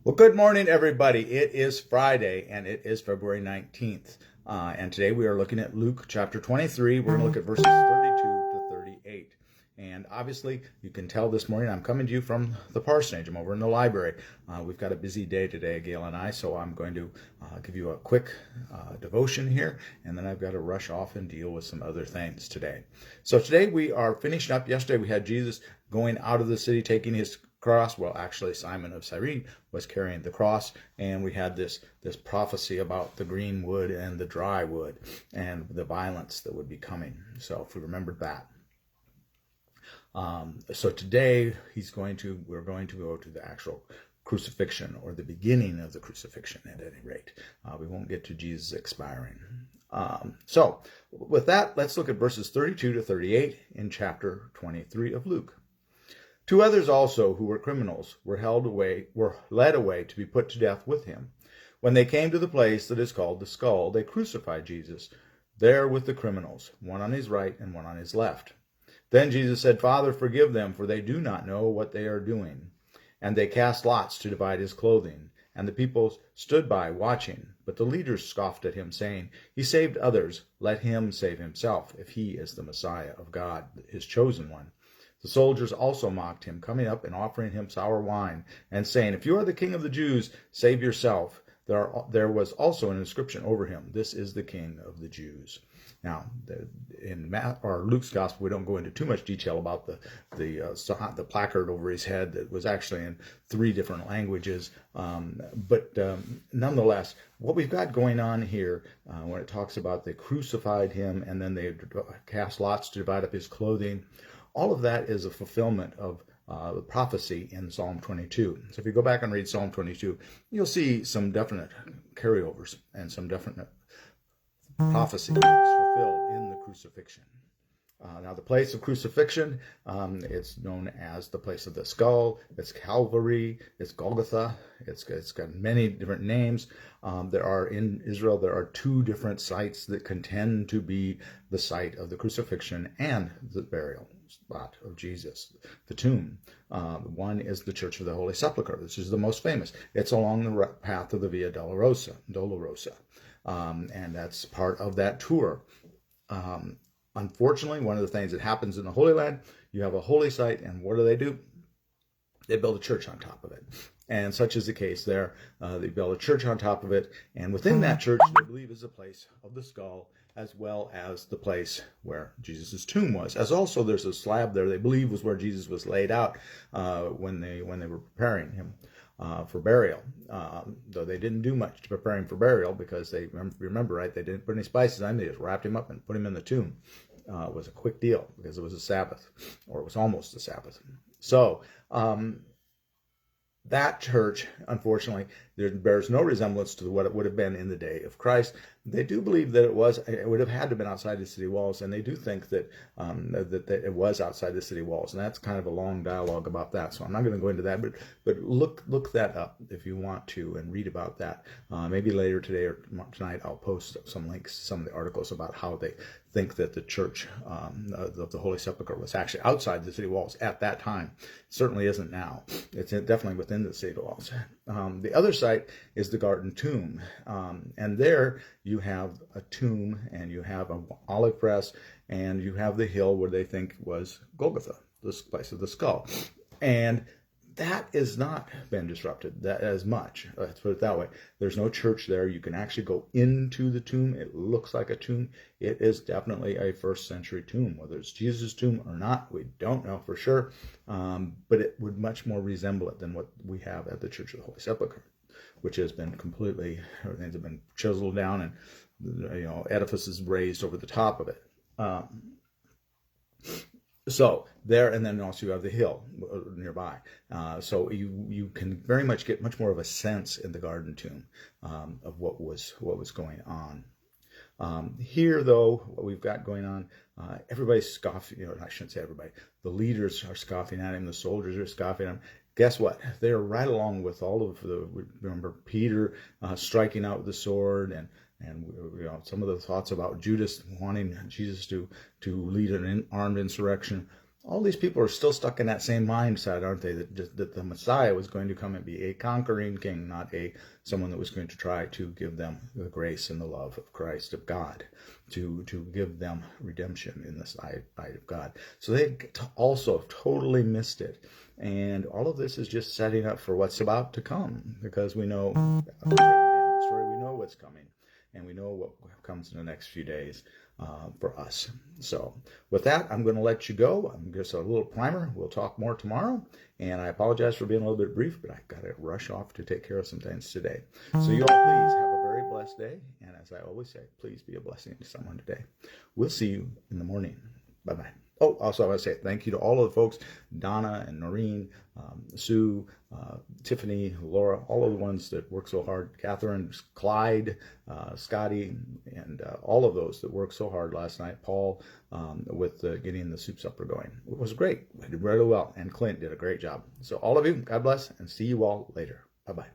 Well, good morning, everybody. It is Friday, and it is February 19th. And today we are looking at Luke chapter 23. We're going to look at verses 32 to 38. And obviously, you can tell this morning I'm coming to you from the parsonage. I'm over in the library. We've got a busy day today, Gail and I, so I'm going to give you a quick devotion here, and then I've got to rush off and deal with some other things today. So today we are finishing up. Yesterday we had Jesus going out of the city, taking his cross. Well, actually, Simon of Cyrene was carrying the cross, and we had this prophecy about the green wood and the dry wood and the violence that would be coming. So if we remembered that. So today we're going to go to the actual crucifixion, or the beginning of the crucifixion at any rate. We won't get to Jesus expiring. So with that, let's look at verses 32 to 38 in chapter 23 of Luke. Two others also, who were criminals, were led away to be put to death with him. When they came to the place that is called the Skull, they crucified Jesus there with the criminals, one on his right and one on his left. Then Jesus said, "Father, forgive them, for they do not know what they are doing." And they cast lots to divide his clothing. And the people stood by watching. But the leaders scoffed at him, saying, "He saved others. Let him save himself, if he is the Messiah of God, his chosen one." The soldiers also mocked him, coming up and offering him sour wine, and saying, "If you are the king of the Jews, save yourself." There was also an inscription over him, "This is the King of the Jews." Now, in Luke's gospel, we don't go into too much detail about the placard over his head that was actually in 3 different languages. But nonetheless, what we've got going on here, when it talks about they crucified him and then they cast lots to divide up his clothing, all of that is a fulfillment of the prophecy in Psalm 22. So if you go back and read Psalm 22, you'll see some definite carryovers and some definite prophecy that is fulfilled in the crucifixion. Now, the place of crucifixion, it's known as the place of the skull. It's Calvary. It's Golgotha. It's got many different names. In Israel, there are 2 different sites that contend to be the site of the crucifixion and the burial spot of Jesus, the tomb. One is the Church of the Holy Sepulchre. This is the most famous. It's along the path of the Via Dolorosa, and that's part of that tour. Unfortunately, one of the things that happens in the Holy Land, you have a holy site, and what do? They build a church on top of it. And such is the case there. They build a church on top of it, and within that church, they believe is the place of the skull, as well as the place where Jesus' tomb was. As also, there's a slab there they believe was where Jesus was laid out when they were preparing him for burial. Though they didn't do much to prepare him for burial, because they remember, right? They didn't put any spices on him. They just wrapped him up and put him in the tomb. It was a quick deal because it was a Sabbath, or it was almost a Sabbath. So that church, unfortunately, there bears no resemblance to what it would have been in the day of Christ. They do believe that it would have had to have been outside the city walls, and they do think that that it was outside the city walls, and that's kind of a long dialogue about that. So I'm not going to go into that, but look that up if you want to and read about that. Maybe later today or tonight I'll post some links, some of the articles about how they think that the church of the Holy Sepulchre was actually outside the city walls at that time. It certainly isn't now. It's definitely within the city walls. The other site is the Garden Tomb, and there you have a tomb, and you have an olive press, and you have the hill where they think was Golgotha, this place of the skull. And that has not been disrupted that as much. Let's put it that way. There's no church there. You can actually go into the tomb. It looks like a tomb. It is definitely a 1st century tomb. Whether it's Jesus' tomb or not, we don't know for sure. But it would much more resemble it than what we have at the Church of the Holy Sepulchre, which has been everything's been chiseled down, and edifices raised over the top of it. So there, and then also you have the hill nearby. So you can very much get much more of a sense in the Garden Tomb of what was going on. Here, though, what we've got going on, everybody's scoffing. I shouldn't say everybody. The leaders are scoffing at him. The soldiers are scoffing at him. Guess what? They're right along with all of remember Peter striking out with the sword, and some of the thoughts about Judas wanting Jesus to lead an armed insurrection. all these people are still stuck in that same mindset, aren't they? That the Messiah was going to come and be a conquering king, not someone that was going to try to give them the grace and the love of Christ, of God, to give them redemption in the sight of God. So they also totally missed it. And all of this is just setting up for what's about to come, because we know the story, we know what's coming, and we know what comes in the next few days for us. So with that, I'm going to let you go. I'm just a little primer. We'll talk more tomorrow. And I apologize for being a little bit brief, but I got to rush off to take care of some things today. So you all please have a very blessed day. And as I always say, please be a blessing to someone today. We'll see you in the morning. Bye-bye. Oh, also I want to say thank you to all of the folks, Donna and Noreen, Sue, Tiffany, Laura, all of the ones that work so hard, Catherine, Clyde, Scotty, and all of those that worked so hard last night, Paul, with getting the soup supper going. It was great. I did really well, and Clint did a great job. So all of you, God bless, and see you all later. Bye-bye.